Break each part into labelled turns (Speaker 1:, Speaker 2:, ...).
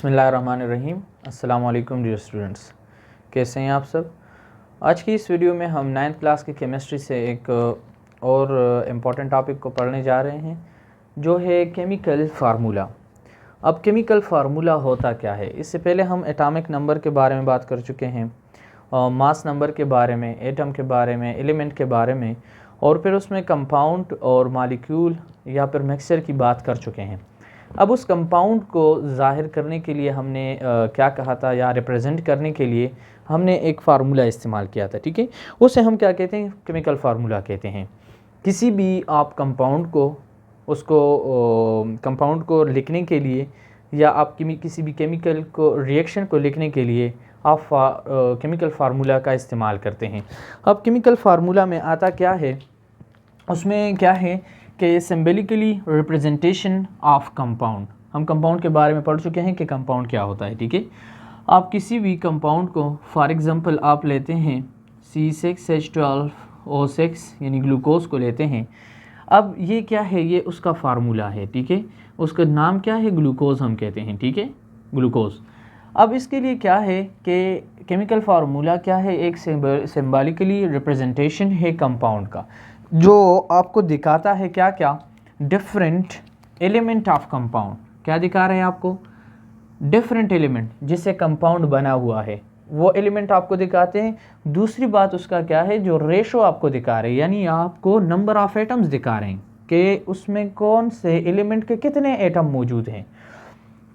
Speaker 1: बिस्मिल्लाहिर्रहमानिर्रहीम। अस्सलाम वालेकुम डियर स्टूडेंट्स, कैसे हैं आप सब। आज की इस वीडियो में हम 9th क्लास की केमिस्ट्री से एक और इम्पॉर्टेंट टॉपिक को पढ़ने जा रहे हैं, जो है केमिकल फार्मूला। अब केमिकल फार्मूला होता क्या है? इससे पहले हम एटॉमिक नंबर के बारे में बात कर चुके हैं, मास नंबर के बारे में, एटम के बारे में, एलिमेंट के बारे में, और फिर उसमें कंपाउंड और मॉलिक्यूल या फिर मिक्सचर की बात कर चुके हैं। अब उस कंपाउंड को ज़ाहिर करने के लिए हमने क्या कहा था, या रिप्रेजेंट करने के लिए हमने एक फार्मूला इस्तेमाल किया था, ठीक है। उसे हम क्या कहते हैं? केमिकल फार्मूला कहते हैं। किसी भी आप कंपाउंड को कंपाउंड को लिखने के लिए, या आप किसी भी केमिकल को रिएक्शन को लिखने के लिए आप केमिकल फार्मूला का इस्तेमाल करते हैं। अब केमिकल फार्मूला में आता क्या है, उसमें क्या है कि सिम्बॉलिकली रिप्रेजेंटेशन ऑफ कंपाउंड। हम कंपाउंड के बारे में पढ़ चुके हैं कि कंपाउंड क्या होता है, ठीक है। आप किसी भी कंपाउंड को, फॉर एग्जांपल आप लेते हैं C6H12O6 यानी ग्लूकोज को लेते हैं। अब ये क्या है? ये उसका फार्मूला है, ठीक है। उसका नाम क्या है? ग्लूकोज हम कहते हैं, ठीक है, ग्लूकोज। अब इसके लिए क्या है कि केमिकल फार्मूला क्या है? एक सिम्बॉलिकली रिप्रेजेंटेशन है कंपाउंड का, जो आपको दिखाता है क्या क्या? Different element of compound. क्या दिखा रहे हैं आपको? डिफरेंट एलिमेंट जिससे कंपाउंड बना हुआ है, वो एलिमेंट आपको दिखाते हैं। दूसरी बात उसका क्या है? जो रेशो आपको दिखा रहे हैं, यानी आपको नंबर ऑफ एटम्स दिखा रहे हैं कि उसमें कौन से एलिमेंट के कितने एटम मौजूद हैं।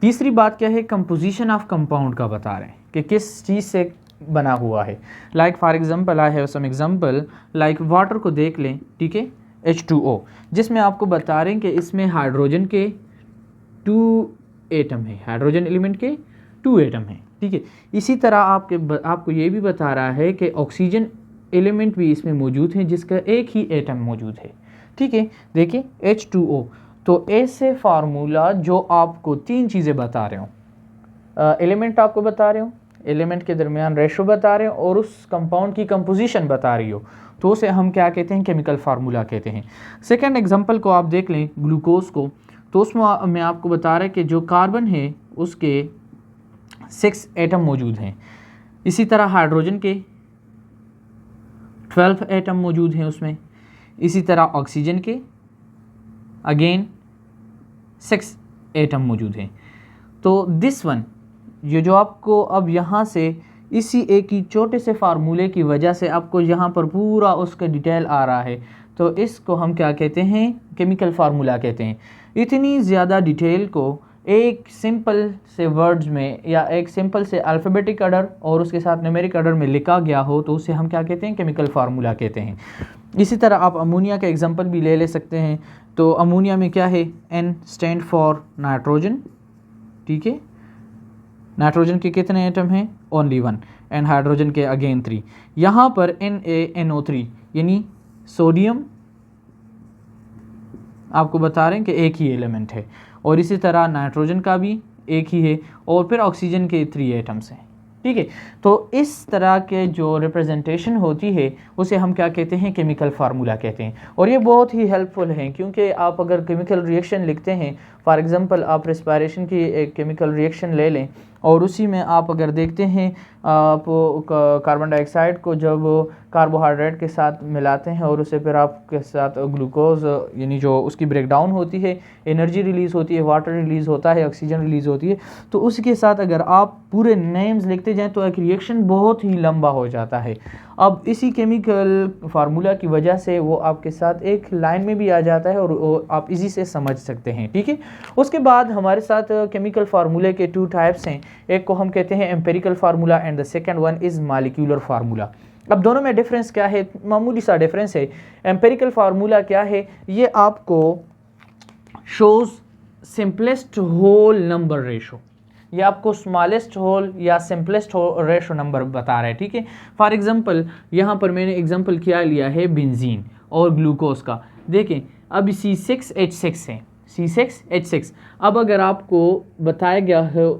Speaker 1: तीसरी बात क्या है? कंपोजिशन ऑफ कंपाउंड का बता रहे हैं कि किस चीज़ से बना हुआ है। Like for example, I have some example, like water को देख लें, ठीक है, H2O, जिसमें आपको बता रहे हैं कि इसमें हाइड्रोजन के 2 एटम है, हाइड्रोजन एलिमेंट के 2 एटम हैं, ठीक है। इसी तरह आपको ये भी बता रहा है कि ऑक्सीजन एलिमेंट भी इसमें मौजूद है, जिसका एक ही एटम मौजूद है, ठीक है। देखिए H2O, तो ऐसे फार्मूला जो आपको 3 चीज़ें बता रहे हो, एलिमेंट आपको बता रहे हो, एलिमेंट के दरमियान रेशो बता रहे हो, और उस कंपाउंड की कंपोजिशन बता रही हो, तो उसे हम क्या कहते हैं? केमिकल फार्मूला कहते हैं। सेकंड एग्जांपल को आप देख लें, ग्लूकोज को, तो उसमें मैं आपको बता रहा है कि जो कार्बन है उसके 6 एटम मौजूद हैं। इसी तरह हाइड्रोजन के 12 एटम मौजूद हैं उसमें। इसी तरह ऑक्सीजन के अगेन 6 एटम मौजूद हैं। तो दिस वन, ये जो आपको अब यहाँ से इसी एक ही छोटे से फार्मूले की वजह से आपको यहाँ पर पूरा उसका डिटेल आ रहा है, तो इसको हम क्या कहते हैं? केमिकल फार्मूला कहते हैं। इतनी ज़्यादा डिटेल को एक सिंपल से वर्ड्स में, या एक सिंपल से अल्फ़ाबेटिक ऑर्डर और उसके साथ न्यूमेरिक ऑर्डर में लिखा गया हो, तो उसे हम क्या कहते हैं? केमिकल फार्मूला कहते हैं। इसी तरह आप अमोनिया का एग्जांपल भी ले सकते हैं। तो अमोनिया में क्या है? N स्टैंड फॉर नाइट्रोजन, ठीक है। नाइट्रोजन के कितने एटम हैं? ओनली 1, एंड हाइड्रोजन के अगेन 3। यहाँ पर NaNO3 यानी सोडियम आपको बता रहे हैं कि एक ही एलिमेंट है, और इसी तरह नाइट्रोजन का भी एक ही है, और फिर ऑक्सीजन के 3 एटम्स हैं, ठीक है। तो इस तरह के जो रिप्रेजेंटेशन होती है उसे हम क्या कहते हैं? केमिकल फार्मूला कहते हैं। और ये बहुत ही हेल्पफुल हैं, क्योंकि आप अगर केमिकल रिएक्शन लिखते हैं, फॉर एग्जांपल आप रेस्पिरेशन की एक केमिकल रिएक्शन ले लें, और उसी में आप अगर देखते हैं, आप कार्बन डाइऑक्साइड को जब कार्बोहाइड्रेट के साथ मिलाते हैं और उसे फिर आपके साथ ग्लूकोज, यानी जो उसकी ब्रेकडाउन होती है, एनर्जी रिलीज़ होती है, वाटर रिलीज़ होता है, ऑक्सीजन रिलीज़ होती है, तो उसके साथ अगर आप पूरे नेम्स लिखते जाएं तो एक रिएक्शन बहुत ही लंबा हो जाता है। अब इसी केमिकल फार्मूला की वजह से वो आपके साथ एक लाइन में भी आ जाता है, और आप इजी से समझ सकते हैं, ठीक है। उसके बाद हमारे साथ केमिकल फार्मूले के 2 टाइप्स हैं। एक को हम कहते हैं empirical formula, and the second one is molecular formula. अब दोनों में डिफरेंस क्या है? मामूली सा डिफरेंस है। एम्पिरिकल फार्मूला क्या है? ये आपको shows simplest whole number ratio, ये आपको स्मॉलेस्ट होल या सिंपलेस्ट रेशो नंबर बता रहा है, ठीक है। फॉर एग्जांपल यहाँ पर मैंने एग्जांपल क्या लिया है? बेंजीन और ग्लूकोज का। देखें अब C6H6 है, C6H6। अब अगर आपको बताया गया है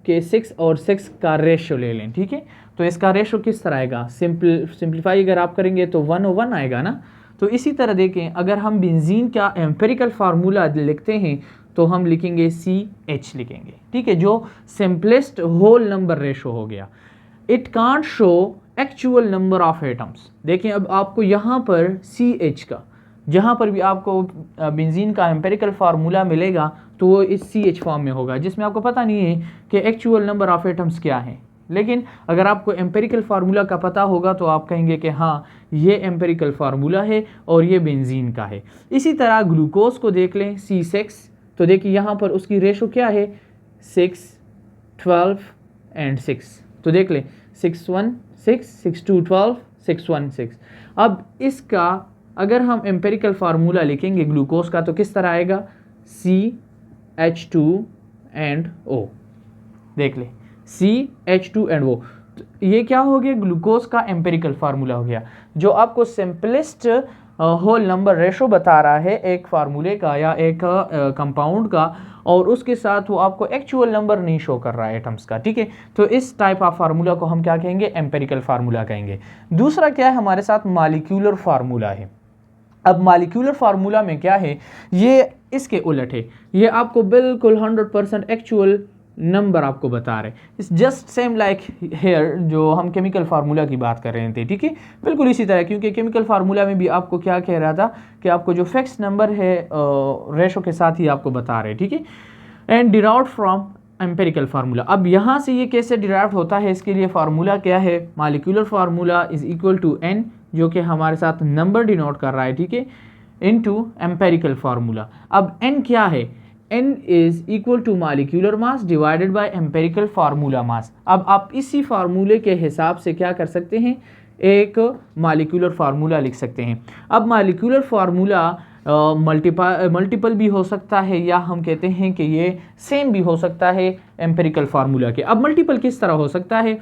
Speaker 1: कि 6 और 6 का रेशो ले लें, ठीक है, तो इसका रेशो किस तरह आएगा? सिंप्लीफाई अगर आप करेंगे तो 1/1 आएगा ना। तो इसी तरह देखें, अगर हम बेंजीन का एम्पिरिकल फार्मूला लिखते हैं तो हम लिखेंगे CH लिखेंगे, ठीक है, जो सिंपलेस्ट होल नंबर रेशो हो गया। It can't show actual number of atoms. देखिए अब आपको यहाँ पर CH का, जहाँ पर भी आपको बेंजीन का एम्पेरिकल फार्मूला मिलेगा तो वो इस CH फॉर्म में होगा, जिसमें आपको पता नहीं है कि एक्चुअल नंबर ऑफ एटम्स क्या है। लेकिन अगर आपको एम्पेरिकल फार्मूला का पता होगा तो आप कहेंगे कि हाँ ये एम्पेरिकल फार्मूला है और ये बेंजीन का है। इसी तरह ग्लूकोज को देख लें C6, तो देखिए यहाँ पर उसकी रेशो क्या है 6, 12 एंड 6। तो देख लें 6, 1, 6, 6, 2, 12, 6, 1, 6। अब इसका अगर हम एम्पेरिकल फार्मूला लिखेंगे ग्लूकोज का तो किस तरह आएगा CH2 एंड O। देख ले CH2 एंड O, ये क्या हो गया ग्लूकोज का एम्पेरिकल फार्मूला हो गया, जो आपको सिंपलेस्ट होल नंबर रेशो बता रहा है एक फार्मूले का या एक कंपाउंड का, और उसके साथ वो आपको एक्चुअल नंबर नहीं शो कर रहा है एटम्स का, ठीक है। तो इस टाइप ऑफ फार्मूला को हम क्या कहेंगे, एम्पेरिकल फार्मूला कहेंगे। दूसरा क्या है हमारे साथ मॉलिक्यूलर फार्मूला है। अब मॉलिक्यूलर फार्मूला में क्या है, ये इसके उलट है, ये आपको बिल्कुल 100% एक्चुअल नंबर आपको बता रहे। It's just same like here जो हम केमिकल फार्मूला की बात कर रहे थे, ठीक है, बिल्कुल इसी तरह, क्योंकि केमिकल फार्मूला में भी आपको क्या कह रहा था कि आपको जो फिक्स नंबर है रेशो के साथ ही आपको बता रहे, ठीक है। And derived from empirical formula. अब यहाँ से ये कैसे डिराइव होता है, इसके लिए फार्मूला क्या है, molecular formula is equal to n, जो कि हमारे साथ नंबर डिनोट कर रहा है, ठीक है, इनटू एम्पेरिकल फार्मूला। अब n क्या है, n is equal to molecular mass divided by empirical formula mass. अब आप इसी फार्मूले के हिसाब से क्या कर सकते हैं, एक मॉलिक्यूलर फार्मूला लिख सकते हैं। अब मॉलिक्यूलर फार्मूला मल्टीपल भी हो सकता है, या हम कहते हैं कि ये सेम भी हो सकता है एम्पेरिकल फार्मूला के। अब मल्टीपल किस तरह हो सकता है,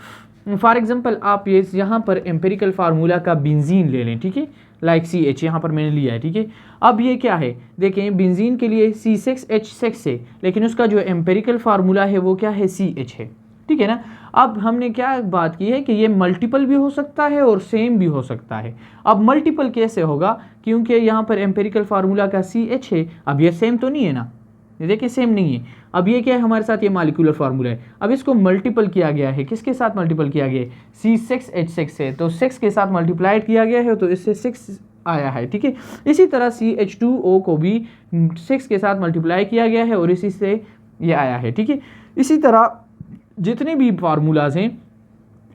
Speaker 1: फॉर एग्जांपल आप ये यहाँ पर एम्पेरिकल फार्मूला का बेंजीन ले लें, ठीक है, लाइक CH यहाँ पर मैंने लिया है, ठीक है। अब ये क्या है, देखें बेंजीन के लिए C6H6 है, लेकिन उसका जो एम्पेरिकल फार्मूला है वो क्या है, CH है, ठीक है ना। अब हमने क्या बात की है कि ये मल्टीपल भी हो सकता है और सेम भी हो सकता है। अब मल्टीपल कैसे होगा, क्योंकि यहाँ पर एम्पेरिकल फार्मूला का CH है, अब ये सेम तो नहीं है ना, ये देखिए सेम नहीं है। अब ये क्या है हमारे साथ, ये मॉलिक्यूलर फार्मूला है। अब इसको मल्टीपल किया गया है, किसके साथ मल्टीपल किया गया है, C6H6 से, तो 6 के साथ मल्टीप्लाइड किया गया है तो इससे 6 आया है, ठीक है। इसी तरह CH2O को भी 6 के साथ मल्टीप्लाई किया गया है और इसी से ये आया है, ठीक है। इसी तरह जितने भी फार्मूलाज हैं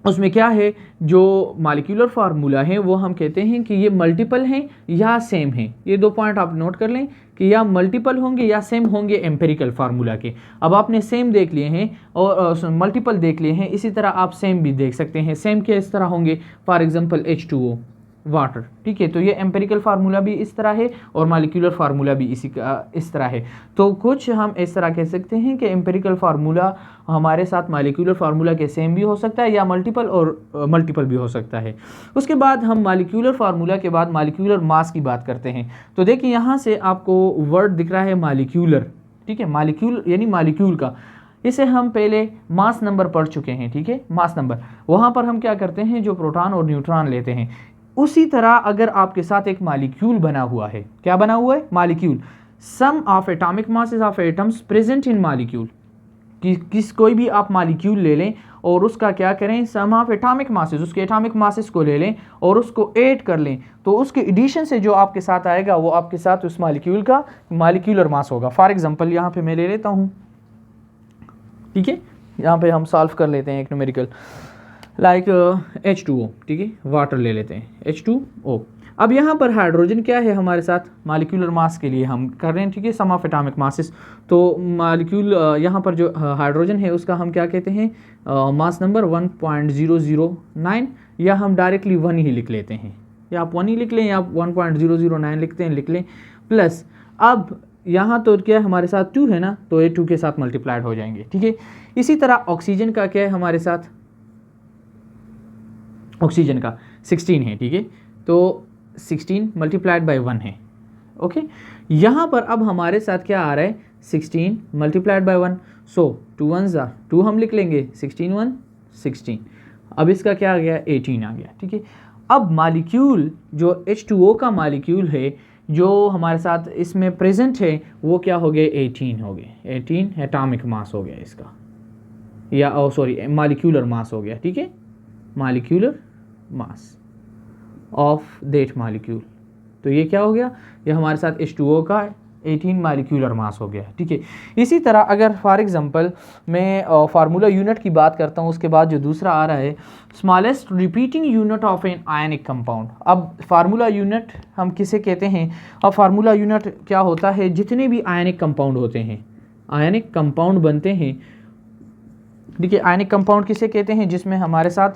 Speaker 1: उसमें क्या है, जो मॉलिक्यूलर फार्मूला है वो हम कहते हैं कि ये मल्टीपल हैं या सेम हैं। ये 2 पॉइंट आप नोट कर लें कि या मल्टीपल होंगे या सेम होंगे एम्पेरिकल फार्मूला के। अब आपने सेम देख लिए हैं और मल्टीपल देख लिए हैं, इसी तरह आप सेम भी देख सकते हैं। सेम के इस तरह होंगे, फॉर एग्जांपल H2O वाटर, ठीक है। तो ये एम्पेरिकल फार्मूला भी इस तरह है और मॉलिक्यूलर फार्मूला भी इस तरह है। तो कुछ हम इस तरह कह सकते हैं कि एम्पेरिकल फार्मूला हमारे साथ मॉलिक्यूलर फार्मूला के सेम भी हो सकता है या मल्टीपल और मल्टीपल भी हो सकता है। उसके बाद हम मॉलिक्यूलर फार्मूला के बाद मॉलिक्यूलर मास की बात करते हैं। तो देखिए यहाँ से आपको वर्ड दिख रहा है मॉलिक्यूलर, ठीक है, मॉलिक्यूल यानी मॉलिक्यूल का। इसे हम पहले मास नंबर पढ़ चुके हैं, ठीक है, मास नंबर। वहाँ पर हम क्या करते हैं, जो प्रोटॉन और न्यूट्रॉन लेते हैं। उसी तरह अगर आपके साथ एक मॉलिक्यूल बना हुआ है, क्या बना हुआ है, molecule, sum of atomic masses of atoms present in molecule, कोई भी आप मॉलिक्यूल ले लें और उसका क्या करें, सम ऑफ एटॉमिक मासेस, उसके एटॉमिक मासेस को ले लें और उसको ऐड कर लें, तो उसके एडिशन से जो आपके साथ आएगा वो आपके साथ उस मॉलिक्यूल का मॉलिक्यूलर मास होगा। फॉर एग्जांपल यहाँ पे मैं ले लेता हूँ, ठीक है, यहाँ पे हम सॉल्व कर लेते हैं एक न्यूमेरिकल, लाइक H2O, ठीक है, वाटर ले लेते हैं H2O। अब यहाँ पर हाइड्रोजन क्या है हमारे साथ, मॉलिक्यूलर मास के लिए हम कर रहे हैं, ठीक है, सम ऑफ एटॉमिक मासेस। तो मॉलिक्यूल यहाँ पर जो हाइड्रोजन है उसका हम क्या कहते हैं, मास नंबर 1.009, या हम डायरेक्टली 1 ही लिख लेते हैं, या आप 1 ही लिख लें या आप 1.009 लिखते हैं, लिख लें, प्लस अब यहाँ तो क्या हमारे साथ 2 है ना, तो ये 2 के साथ मल्टीप्लाइड हो जाएंगे, ठीक है। इसी तरह ऑक्सीजन का क्या है हमारे साथ, ऑक्सीजन का 16 है, ठीक है, तो 16 मल्टीप्लाइड बाई 1 है, ओके। यहाँ पर अब हमारे साथ क्या आ रहा है, 16 मल्टीप्लाइड बाई 1, सो 2 1 ज़ा 2 हम लिख लेंगे, 16 1 16, अब इसका क्या आ गया, 18 आ गया, ठीक है। अब मॉलिक्यूल जो H2O का मॉलिक्यूल है जो हमारे साथ इसमें प्रेजेंट है वो क्या हो गए, 18 हो गए, 18 एटॉमिक मास हो गया इसका, या सॉरी मॉलिक्यूलर मास हो गया, ठीक है, molecular mass of that molecule. तो ये क्या हो गया, ये हमारे साथ H2O का 18 मॉलिक्यूलर मास हो गया, ठीक है। इसी तरह अगर फॉर एग्जांपल मैं फार्मूला यूनिट की बात करता हूँ, उसके बाद जो दूसरा आ रहा है smallest repeating unit of an ionic compound. अब फार्मूला यूनिट हम किसे कहते हैं, अब फार्मूला यूनिट क्या होता है, जितने भी आयनिक कंपाउंड होते हैं, आयनिक कंपाउंड बनते हैं, ठीक है। आयनिक कंपाउंड किसे कहते हैं, जिसमें हमारे साथ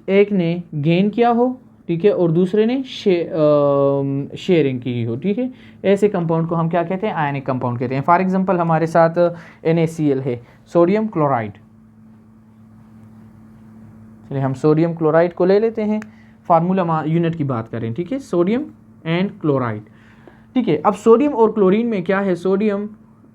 Speaker 1: एक ने गेन किया हो, ठीक है, और दूसरे ने शेयरिंग की हो, ठीक है। ऐसे कंपाउंड को हम क्या कहते हैं, आयनिक कंपाउंड कहते हैं। फॉर एग्जांपल हमारे साथ NaCl है, सोडियम क्लोराइड। चलिए हम सोडियम क्लोराइड को ले लेते हैं, फार्मूला यूनिट की बात करें, ठीक है, सोडियम एंड क्लोराइड, ठीक है। अब सोडियम और क्लोरीन में क्या है, सोडियम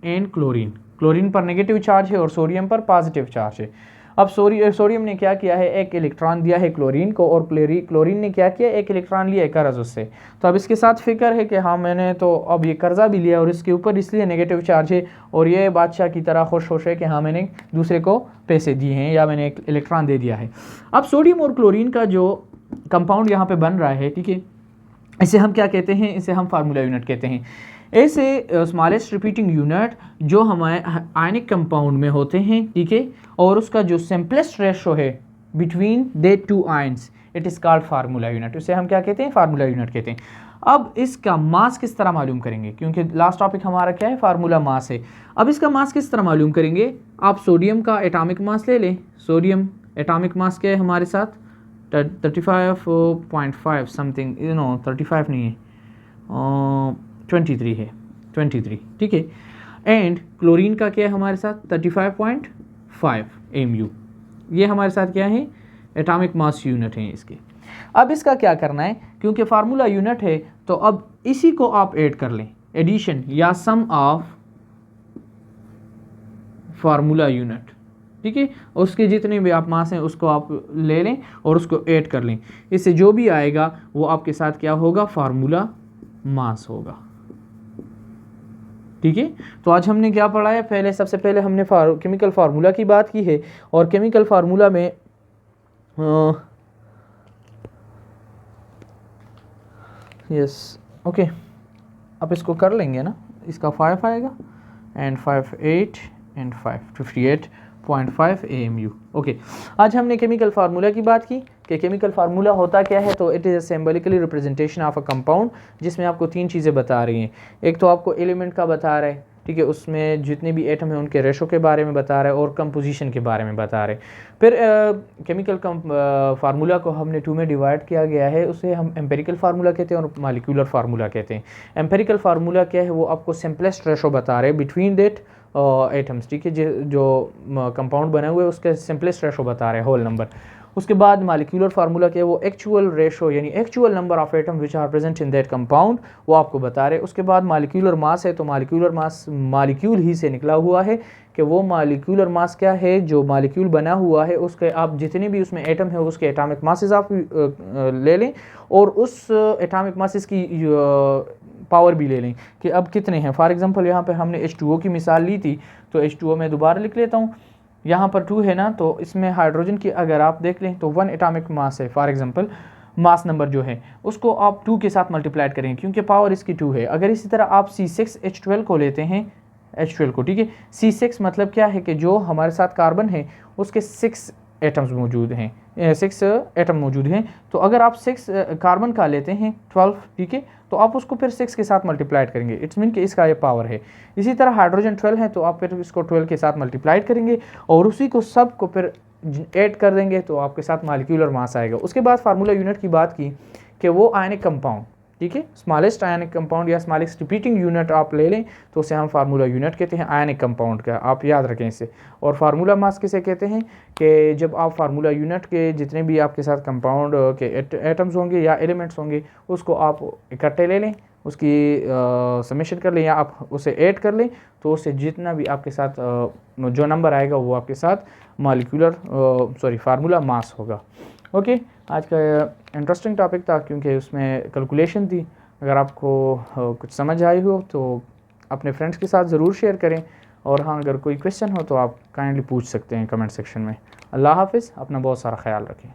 Speaker 1: एंड क्लोरीन, क्लोरीन पर नेगेटिव चार्ज है और सोडियम पर पॉजिटिव चार्ज है। अब सोडियम ने क्या किया है, एक इलेक्ट्रॉन दिया है क्लोरीन को, और क्लोरीन ने क्या किया, एक इलेक्ट्रॉन लिया है कर्ज उससे। तो अब इसके साथ फिक्र है कि हाँ मैंने तो अब ये कर्जा भी लिया और इसके ऊपर इसलिए नेगेटिव चार्ज है, और ये बादशाह की तरह खुश है कि हाँ मैंने दूसरे को पैसे दिए हैं या मैंने एक इलेक्ट्रॉन दे दिया है। अब सोडियम और क्लोरीन का जो कंपाउंड यहाँ पे बन रहा है, ठीक है, इसे हम क्या कहते हैं, इसे हम फार्मूला यूनिट कहते हैं। ऐसे स्मॉलेस्ट रिपीटिंग यूनिट जो हमारे आयनिक कंपाउंड में होते हैं, ठीक है, और उसका जो सिंपलेस्ट रेशो है between the two ions, it is called formula unit. उसे हम क्या कहते हैं, फार्मूला यूनिट कहते हैं। अब इसका मास किस तरह मालूम करेंगे, क्योंकि लास्ट टॉपिक हमारा क्या है, फार्मूला मास है। अब इसका मास किस तरह मालूम करेंगे, आप सोडियम का एटॉमिक मास ले लें। सोडियम एटॉमिक मास क्या है हमारे साथ, 35.5 समथिंग, 35 नहीं है, 23 है, 23, ठीक है। एंड क्लोरीन का क्या है हमारे साथ, 35.5 mu। ये हमारे साथ क्या है, एटॉमिक मास यूनिट है इसके। अब इसका क्या करना है, क्योंकि फार्मूला यूनिट है तो अब इसी को आप ऐड कर लें, एडिशन या सम ऑफ फार्मूला यूनिट, ठीक है। उसके जितने भी आप मास हैं उसको आप ले लें और उसको ऐड कर लें, इससे जो भी आएगा वो आपके साथ क्या होगा, फार्मूला मास होगा, ठीक है। तो आज हमने क्या पढ़ा है, पहले सबसे पहले हमने केमिकल फार्मूला की बात की है, और केमिकल फार्मूला में यस ओके, अब इसको कर लेंगे ना, इसका 5 आएगा एंड 5 8 एंड 5 58.5 AMU। ओके, आज हमने केमिकल फार्मूला की बात की कि केमिकल फार्मूला होता क्या है। तो it is a symbolically representation of a compound, जिसमें आपको 3 चीज़ें बता रही हैं। एक तो आपको एलिमेंट का बता रहा है, ठीक है, उसमें जितने भी एटम हैं उनके रेशो के बारे में बता रहा है और कंपोजिशन के बारे में बता रहे हैं। फिर केमिकल फार्मूला को हमने 2 में डिवाइड किया गया है, उसे हम एम्पेरिकल फार्मूला कहते हैं और मॉलिक्यूलर फार्मूला कहते हैं। एम्पेरिकल फार्मूला क्या है, वो आपको सिंपलेस्ट रेशो बता रहे हैं बिटवीन दैट एटम्स, ठीक है, जो कंपाउंड बने हुए उसके सिंपलेस्ट रेशो बता रहे हैं, होल नंबर। उसके बाद मॉलिक्यूलर फार्मूला क्या है, वो एक्चुअल रेशो यानी actual number of atom which are present in that compound, वो आपको बता रहे हैं। उसके बाद मॉलिक्यूलर मास है, तो मॉलिक्यूलर मास मॉलिक्यूल ही से निकला हुआ है कि वो मॉलिक्यूलर मास क्या है, जो मॉलिक्यूल बना हुआ है उसके आप जितने भी उसमें एटम है उसके एटॉमिक मासेस आप ले लें और उस एटॉमिक मासेस की पावर भी ले लें कि अब कितने हैं। फॉर एग्जांपल यहाँ पे हमने H2O की मिसाल ली थी, तो H2O मैं दोबारा लिख लेता हूँ। यहाँ पर 2 है ना, तो इसमें हाइड्रोजन की अगर आप देख लें तो 1 एटॉमिक मास है। फॉर एग्जांपल मास नंबर जो है उसको आप 2 के साथ मल्टीप्लाइड करेंगे क्योंकि पावर इसकी 2 है। अगर इसी तरह आप C6H12 को लेते हैं, H12 को, ठीक है, C6 मतलब क्या है कि जो हमारे साथ कार्बन है उसके 6 एटम्स मौजूद हैं, 6 एटम मौजूद हैं। तो अगर आप 6 कार्बन का लेते हैं 12, ठीक है, तो आप उसको फिर 6 के साथ मल्टीप्लाइड करेंगे, इट्स मीन कि इसका ये पावर है। इसी तरह हाइड्रोजन 12 है तो आप फिर इसको 12 के साथ मल्टीप्लाइड करेंगे और उसी को सब को फिर ऐड कर देंगे तो आपके साथ मॉलिक्यूलर मास आएगा। उसके बाद फार्मूला यूनिट की बात की कि वो आयनिक कंपाउंड, ठीक है, स्मॉलेस्ट आयनिक कंपाउंड या स्मॉलेस्ट रिपीटिंग यूनिट आप ले लें तो उसे हम फार्मूला यूनिट कहते हैं आयनिक कंपाउंड का, आप याद रखें इसे। और फार्मूला मास किसे कहते हैं कि जब आप फार्मूला यूनिट के जितने भी आपके साथ कंपाउंड के एटम्स होंगे या एलिमेंट्स होंगे उसको आप इकट्ठे ले लें, उसकी समेशन कर लें या आप उसे ऐड कर लें, तो उससे जितना भी आपके साथ जो नंबर आएगा वो आपके साथ मॉलिक्यूलर फार्मूला मास होगा। ओके, आज का इंटरेस्टिंग टॉपिक था क्योंकि उसमें कैलकुलेशन थी,
Speaker 2: अगर आपको कुछ समझ आई हो तो अपने फ्रेंड्स के साथ ज़रूर शेयर करें, और हाँ, अगर कोई क्वेश्चन हो तो आप काइंडली पूछ सकते हैं कमेंट सेक्शन में। अल्लाह हाफ़िज़, अपना बहुत सारा ख्याल रखें।